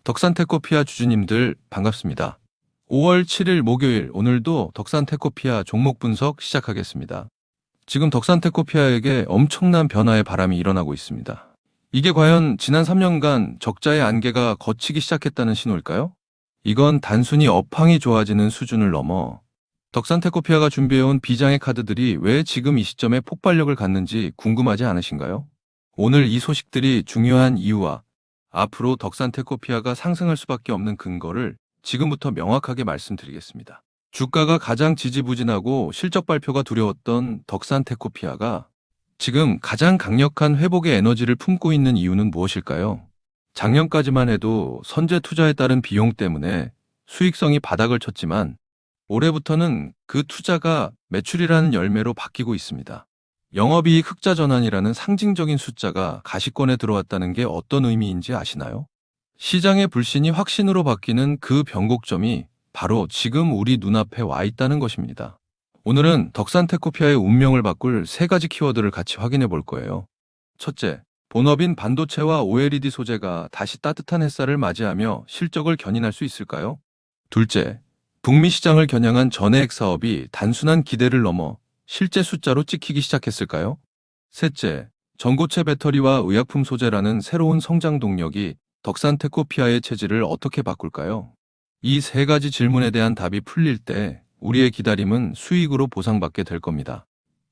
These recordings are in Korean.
덕산테코피아 주주님들 반갑습니다. 5월 7일 목요일 오늘도 덕산테코피아 종목 분석 시작하겠습니다. 지금 덕산테코피아에게 엄청난 변화의 바람이 일어나고 있습니다. 이게 과연 지난 3년간 적자의 안개가 걷히기 시작했다는 신호일까요? 이건 단순히 업황이 좋아지는 수준을 넘어 덕산테코피아가 준비해온 비장의 카드들이 왜 지금 이 시점에 폭발력을 갖는지 궁금하지 않으신가요? 오늘 이 소식들이 중요한 이유와 앞으로 덕산테코피아가 상승할 수밖에 없는 근거를 지금부터 명확하게 말씀드리겠습니다. 주가가 가장 지지부진하고 실적 발표가 두려웠던 덕산테코피아가 지금 가장 강력한 회복의 에너지를 품고 있는 이유는 무엇일까요? 작년까지만 해도 선제 투자에 따른 비용 때문에 수익성이 바닥을 쳤지만 올해부터는 그 투자가 매출이라는 열매로 바뀌고 있습니다. 영업이익 흑자 전환이라는 상징적인 숫자가 가시권에 들어왔다는 게 어떤 의미인지 아시나요? 시장의 불신이 확신으로 바뀌는 그 변곡점이 바로 지금 우리 눈앞에 와 있다는 것입니다. 오늘은 덕산테코피아의 운명을 바꿀 세 가지 키워드를 같이 확인해 볼 거예요. 첫째, 본업인 반도체와 OLED 소재가 다시 따뜻한 햇살을 맞이하며 실적을 견인할 수 있을까요? 둘째, 북미 시장을 겨냥한 전해액 사업이 단순한 기대를 넘어 실제 숫자로 찍히기 시작했을까요? 셋째, 전고체 배터리와 의약품 소재라는 새로운 성장 동력이 덕산테코피아의 체질을 어떻게 바꿀까요? 이 세 가지 질문에 대한 답이 풀릴 때 우리의 기다림은 수익으로 보상받게 될 겁니다.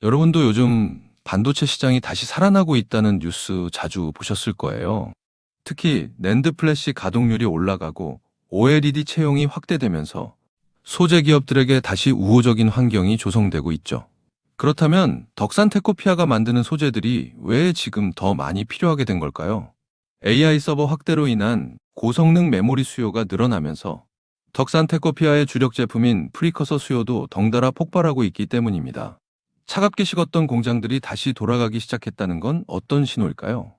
여러분도 요즘 반도체 시장이 다시 살아나고 있다는 뉴스 자주 보셨을 거예요. 특히 낸드 플래시 가동률이 올라가고 OLED 채용이 확대되면서 소재 기업들에게 다시 우호적인 환경이 조성되고 있죠. 그렇다면 덕산테코피아가 만드는 소재들이 왜 지금 더 많이 필요하게 된 걸까요? AI 서버 확대로 인한 고성능 메모리 수요가 늘어나면서 덕산테코피아의 주력 제품인 프리커서 수요도 덩달아 폭발하고 있기 때문입니다. 차갑게 식었던 공장들이 다시 돌아가기 시작했다는 건 어떤 신호일까요?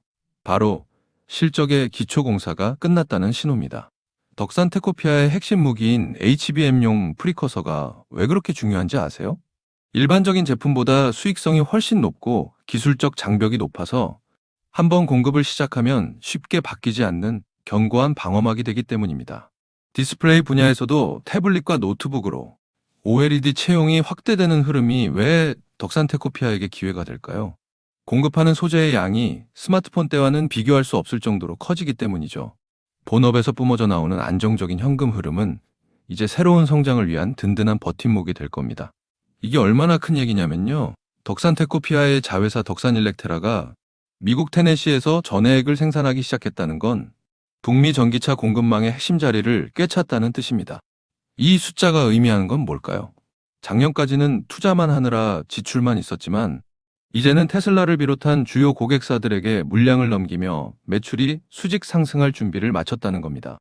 바로 실적의 기초 공사가 끝났다는 신호입니다. 덕산테코피아의 핵심 무기인 HBM용 프리커서가 왜 그렇게 중요한지 아세요? 일반적인 제품보다 수익성이 훨씬 높고 기술적 장벽이 높아서 한번 공급을 시작하면 쉽게 바뀌지 않는 견고한 방어막이 되기 때문입니다. 디스플레이 분야에서도 태블릿과 노트북으로 OLED 채용이 확대되는 흐름이 왜 덕산테코피아에게 기회가 될까요? 공급하는 소재의 양이 스마트폰 때와는 비교할 수 없을 정도로 커지기 때문이죠. 본업에서 뿜어져 나오는 안정적인 현금 흐름은 이제 새로운 성장을 위한 든든한 버팀목이 될 겁니다. 이게 얼마나 큰 얘기냐면요. 덕산테코피아의 자회사 덕산일렉테라가 미국 테네시에서 전해액을 생산하기 시작했다는 건 북미 전기차 공급망의 핵심 자리를 꿰찼다는 뜻입니다. 이 숫자가 의미하는 건 뭘까요? 작년까지는 투자만 하느라 지출만 있었지만 이제는 테슬라를 비롯한 주요 고객사들에게 물량을 넘기며 매출이 수직 상승할 준비를 마쳤다는 겁니다.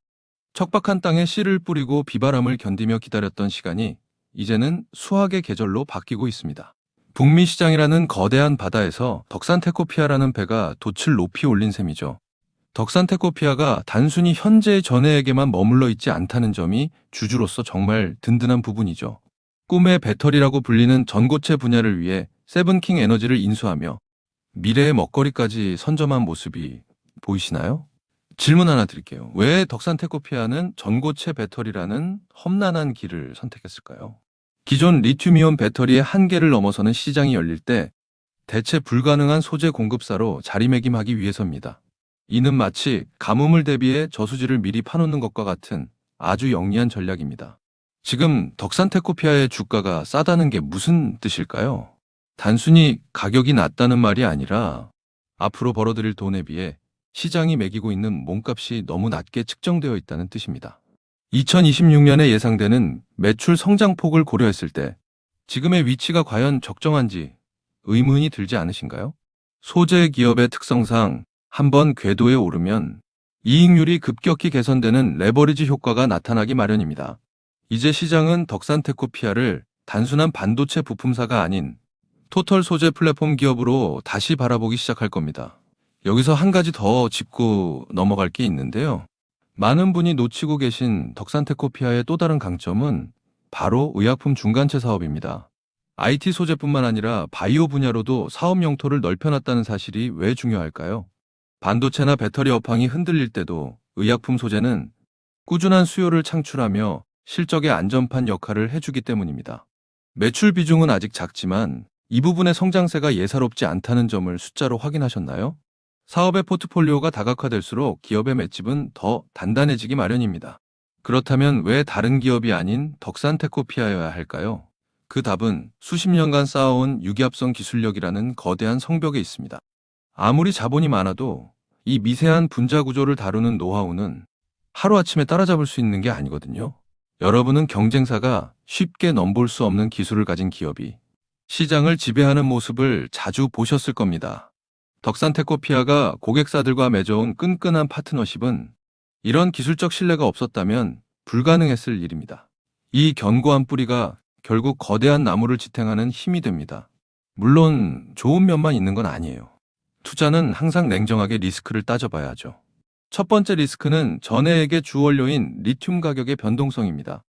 척박한 땅에 씨를 뿌리고 비바람을 견디며 기다렸던 시간이 이제는 수확의 계절로 바뀌고 있습니다. 북미 시장이라는 거대한 바다에서 덕산테코피아라는 배가 돛을 높이 올린 셈이죠. 덕산테코피아가 단순히 현재의 전해에게만 머물러 있지 않다는 점이 주주로서 정말 든든한 부분이죠. 꿈의 배터리라고 불리는 전고체 분야를 위해 세븐킹 에너지를 인수하며 미래의 먹거리까지 선점한 모습이 보이시나요? 질문 하나 드릴게요. 왜 덕산테코피아는 전고체 배터리라는 험난한 길을 선택했을까요? 기존 리튬이온 배터리의 한계를 넘어서는 시장이 열릴 때 대체 불가능한 소재 공급사로 자리매김하기 위해서입니다. 이는 마치 가뭄을 대비해 저수지를 미리 파놓는 것과 같은 아주 영리한 전략입니다. 지금 덕산테코피아의 주가가 싸다는 게 무슨 뜻일까요? 단순히 가격이 낮다는 말이 아니라 앞으로 벌어들일 돈에 비해 시장이 매기고 있는 몸값이 너무 낮게 측정되어 있다는 뜻입니다. 2026년에 예상되는 매출 성장폭을 고려했을 때 지금의 위치가 과연 적정한지 의문이 들지 않으신가요? 소재 기업의 특성상 한번 궤도에 오르면 이익률이 급격히 개선되는 레버리지 효과가 나타나기 마련입니다. 이제 시장은 덕산테코피아를 단순한 반도체 부품사가 아닌 토털 소재 플랫폼 기업으로 다시 바라보기 시작할 겁니다. 여기서 한 가지 더 짚고 넘어갈 게 있는데요. 많은 분이 놓치고 계신 덕산테코피아의 또 다른 강점은 바로 의약품 중간체 사업입니다. IT 소재뿐만 아니라 바이오 분야로도 사업 영토를 넓혀놨다는 사실이 왜 중요할까요? 반도체나 배터리 업황이 흔들릴 때도 의약품 소재는 꾸준한 수요를 창출하며 실적의 안전판 역할을 해주기 때문입니다. 매출 비중은 아직 작지만 이 부분의 성장세가 예사롭지 않다는 점을 숫자로 확인하셨나요? 사업의 포트폴리오가 다각화될수록 기업의 맷집은 더 단단해지기 마련입니다. 그렇다면 왜 다른 기업이 아닌 덕산테코피아여야 할까요? 그 답은 수십 년간 쌓아온 유기합성 기술력이라는 거대한 성벽에 있습니다. 아무리 자본이 많아도 이 미세한 분자 구조를 다루는 노하우는 하루아침에 따라잡을 수 있는 게 아니거든요. 여러분은 경쟁사가 쉽게 넘볼 수 없는 기술을 가진 기업이 시장을 지배하는 모습을 자주 보셨을 겁니다. 덕산테코피아가 고객사들과 맺어온 끈끈한 파트너십은 이런 기술적 신뢰가 없었다면 불가능했을 일입니다. 이 견고한 뿌리가 결국 거대한 나무를 지탱하는 힘이 됩니다. 물론 좋은 면만 있는 건 아니에요. 투자는 항상 냉정하게 리스크를 따져봐야 하죠. 첫 번째 리스크는 전해액의 주원료인 리튬 가격의 변동성입니다.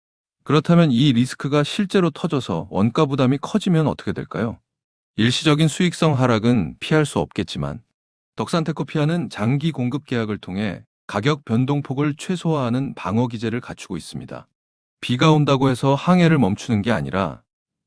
그렇다면 이 리스크가 실제로 터져서 원가 부담이 커지면 어떻게 될까요? 일시적인 수익성 하락은 피할 수 없겠지만 덕산테코피아는 장기 공급 계약을 통해 가격 변동폭을 최소화하는 방어 기제를 갖추고 있습니다. 비가 온다고 해서 항해를 멈추는 게 아니라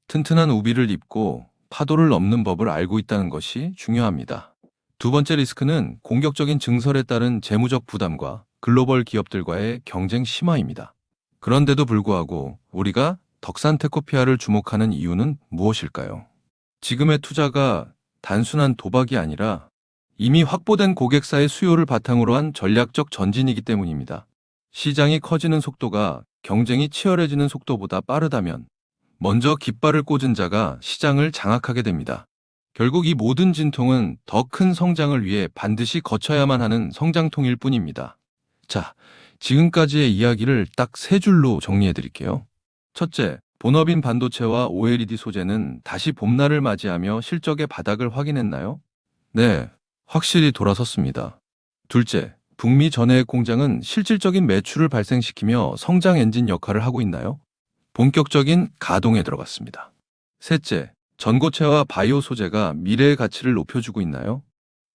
튼튼한 우비를 입고 파도를 넘는 법을 알고 있다는 것이 중요합니다. 두 번째 리스크는 공격적인 증설에 따른 재무적 부담과 글로벌 기업들과의 경쟁 심화입니다. 그런데도 불구하고 우리가 덕산테코피아를 주목하는 이유는 무엇일까요? 지금의 투자가 단순한 도박이 아니라 이미 확보된 고객사의 수요를 바탕으로 한 전략적 전진이기 때문입니다. 시장이 커지는 속도가 경쟁이 치열해지는 속도보다 빠르다면 먼저 깃발을 꽂은 자가 시장을 장악하게 됩니다. 결국 이 모든 진통은 더 큰 성장을 위해 반드시 거쳐야만 하는 성장통일 뿐입니다. 자, 지금까지의 이야기를 딱 세 줄로 정리해 드릴게요. 첫째, 본업인 반도체와 OLED 소재는 다시 봄날을 맞이하며 실적의 바닥을 확인했나요? 네, 확실히 돌아섰습니다. 둘째, 북미 전해액 공장은 실질적인 매출을 발생시키며 성장 엔진 역할을 하고 있나요? 본격적인 가동에 들어갔습니다. 셋째, 전고체와 바이오 소재가 미래의 가치를 높여주고 있나요?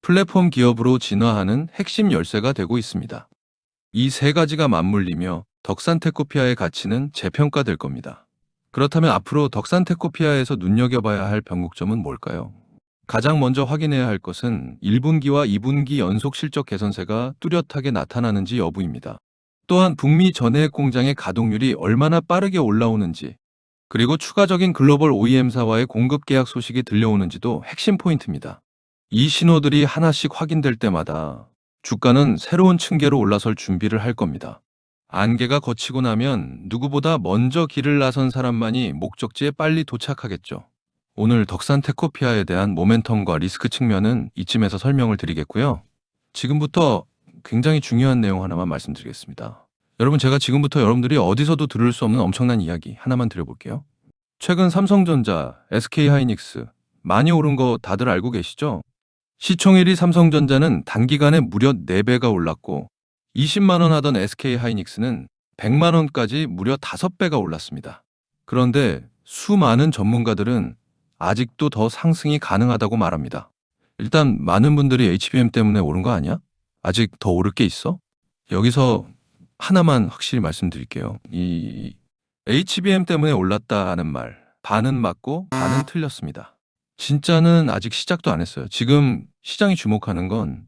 플랫폼 기업으로 진화하는 핵심 열쇠가 되고 있습니다. 이 세 가지가 맞물리며 덕산테코피아의 가치는 재평가될 겁니다. 그렇다면 앞으로 덕산테코피아에서 눈여겨봐야 할 변곡점은 뭘까요? 가장 먼저 확인해야 할 것은 1분기와 2분기 연속 실적 개선세가 뚜렷하게 나타나는지 여부입니다. 또한 북미 전해액 공장의 가동률이 얼마나 빠르게 올라오는지, 그리고 추가적인 글로벌 OEM사와의 공급 계약 소식이 들려오는지도 핵심 포인트입니다. 이 신호들이 하나씩 확인될 때마다 주가는 새로운 층계로 올라설 준비를 할 겁니다. 안개가 걷히고 나면 누구보다 먼저 길을 나선 사람만이 목적지에 빨리 도착하겠죠. 오늘 덕산테코피아에 대한 모멘텀과 리스크 측면은 이쯤에서 설명을 드리겠고요. 지금부터 굉장히 중요한 내용 하나만 말씀드리겠습니다. 여러분, 제가 지금부터 여러분들이 어디서도 들을 수 없는 엄청난 이야기 하나만 드려볼게요. 최근 삼성전자, SK하이닉스 많이 오른 거 다들 알고 계시죠? 시총 1위 삼성전자는 단기간에 무려 4배가 올랐고 20만 원 하던 SK하이닉스는 100만 원까지 무려 5배가 올랐습니다. 그런데 수많은 전문가들은 아직도 더 상승이 가능하다고 말합니다. 일단 많은 분들이 HBM 때문에 오른 거 아니야? 아직 더 오를 게 있어? 여기서 하나만 확실히 말씀드릴게요. 이 HBM 때문에 올랐다는 말, 반은 맞고 반은 틀렸습니다. 진짜는 아직 시작도 안 했어요. 지금 시장이 주목하는 건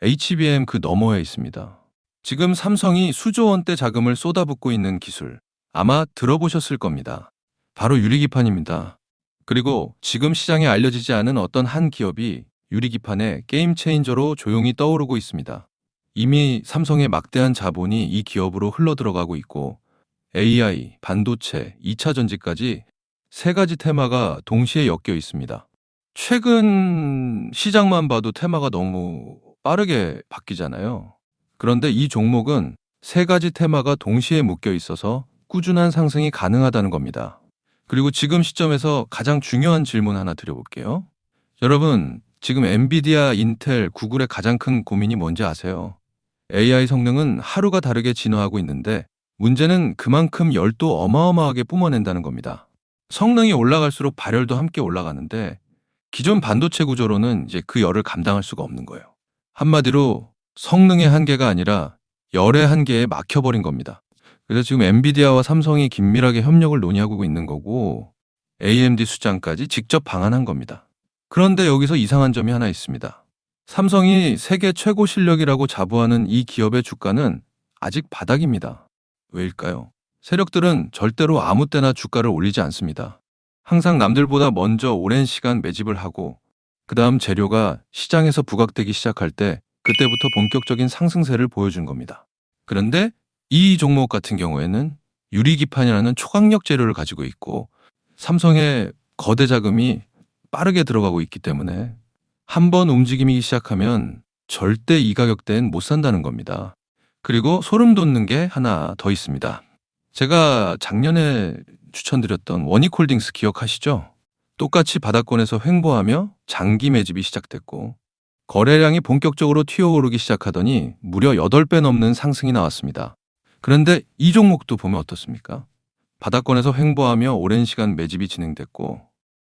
HBM 그 너머에 있습니다. 지금 삼성이 수조 원대 자금을 쏟아붓고 있는 기술, 아마 들어보셨을 겁니다. 바로 유리기판입니다. 그리고 지금 시장에 알려지지 않은 어떤 한 기업이 유리기판의 게임 체인저로 조용히 떠오르고 있습니다. 이미 삼성의 막대한 자본이 이 기업으로 흘러들어가고 있고 AI, 반도체, 2차 전지까지 세 가지 테마가 동시에 엮여 있습니다. 최근 시장만 봐도 테마가 너무 빠르게 바뀌잖아요. 그런데 이 종목은 세 가지 테마가 동시에 묶여 있어서 꾸준한 상승이 가능하다는 겁니다. 그리고 지금 시점에서 가장 중요한 질문 하나 드려볼게요. 여러분, 지금 엔비디아, 인텔, 구글의 가장 큰 고민이 뭔지 아세요? AI 성능은 하루가 다르게 진화하고 있는데 문제는 그만큼 열도 어마어마하게 뿜어낸다는 겁니다. 성능이 올라갈수록 발열도 함께 올라가는데 기존 반도체 구조로는 이제 그 열을 감당할 수가 없는 거예요. 한마디로 성능의 한계가 아니라 열의 한계에 막혀버린 겁니다. 그래서 지금 엔비디아와 삼성이 긴밀하게 협력을 논의하고 있는 거고 AMD 수장까지 직접 방한한 겁니다. 그런데 여기서 이상한 점이 하나 있습니다. 삼성이 세계 최고 실력이라고 자부하는 이 기업의 주가는 아직 바닥입니다. 왜일까요? 세력들은 절대로 아무 때나 주가를 올리지 않습니다. 항상 남들보다 먼저 오랜 시간 매집을 하고 그 다음 재료가 시장에서 부각되기 시작할 때 그때부터 본격적인 상승세를 보여준 겁니다. 그런데 이 종목 같은 경우에는 유리기판이라는 초강력 재료를 가지고 있고 삼성의 거대 자금이 빠르게 들어가고 있기 때문에 한번 움직임이 시작하면 절대 이 가격대엔 못 산다는 겁니다. 그리고 소름 돋는 게 하나 더 있습니다. 제가 작년에 추천드렸던 원익홀딩스 기억하시죠? 똑같이 바닥권에서 횡보하며 장기 매집이 시작됐고 거래량이 본격적으로 튀어오르기 시작하더니 무려 8배 넘는 상승이 나왔습니다. 그런데 이 종목도 보면 어떻습니까? 바닥권에서 횡보하며 오랜 시간 매집이 진행됐고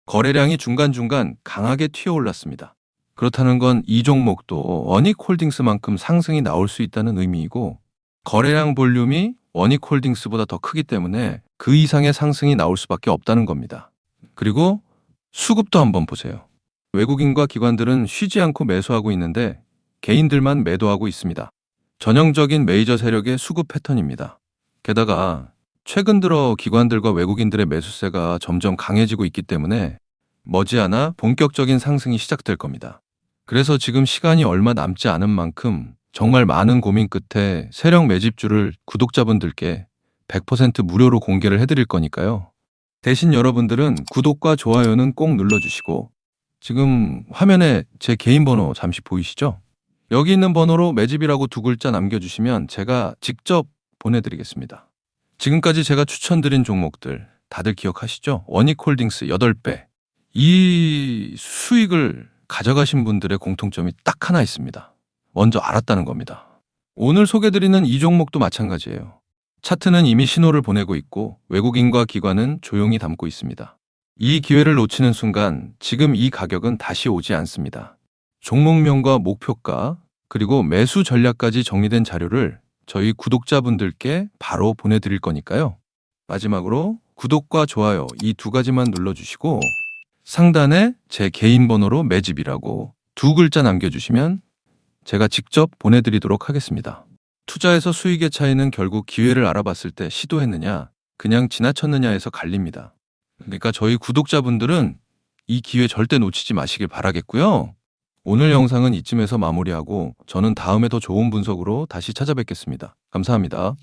거래량이 중간중간 강하게 튀어올랐습니다. 그렇다는 건 이 종목도 원익홀딩스만큼 상승이 나올 수 있다는 의미이고 거래량 볼륨이 원익홀딩스보다 더 크기 때문에 그 이상의 상승이 나올 수밖에 없다는 겁니다. 그리고 수급도 한번 보세요. 외국인과 기관들은 쉬지 않고 매수하고 있는데 개인들만 매도하고 있습니다. 전형적인 메이저 세력의 수급 패턴입니다. 게다가 최근 들어 기관들과 외국인들의 매수세가 점점 강해지고 있기 때문에 머지않아 본격적인 상승이 시작될 겁니다. 그래서 지금 시간이 얼마 남지 않은 만큼 정말 많은 고민 끝에 세력 매집주를 구독자분들께 100% 무료로 공개를 해드릴 거니까요. 대신 여러분들은 구독과 좋아요는 꼭 눌러주시고 지금 화면에 제 개인 번호 잠시 보이시죠? 여기 있는 번호로 매집이라고 2글자 남겨주시면 제가 직접 보내드리겠습니다. 지금까지 제가 추천드린 종목들 다들 기억하시죠? 원익홀딩스 8배. 이 수익을 가져가신 분들의 공통점이 딱 하나 있습니다. 먼저 알았다는 겁니다. 오늘 소개드리는 이 종목도 마찬가지예요. 차트는 이미 신호를 보내고 있고 외국인과 기관은 조용히 담고 있습니다. 이 기회를 놓치는 순간 지금 이 가격은 다시 오지 않습니다. 종목명과 목표가 그리고 매수 전략까지 정리된 자료를 저희 구독자분들께 바로 보내드릴 거니까요. 마지막으로 구독과 좋아요 이 2가지만 눌러주시고 상단에 제 개인 번호로 매집이라고 2글자 남겨주시면 제가 직접 보내드리도록 하겠습니다. 투자에서 수익의 차이는 결국 기회를 알아봤을 때 시도했느냐, 그냥 지나쳤느냐에서 갈립니다. 그러니까 저희 구독자분들은 이 기회 절대 놓치지 마시길 바라겠고요. 오늘 영상은 이쯤에서 마무리하고 저는 다음에 더 좋은 분석으로 다시 찾아뵙겠습니다. 감사합니다.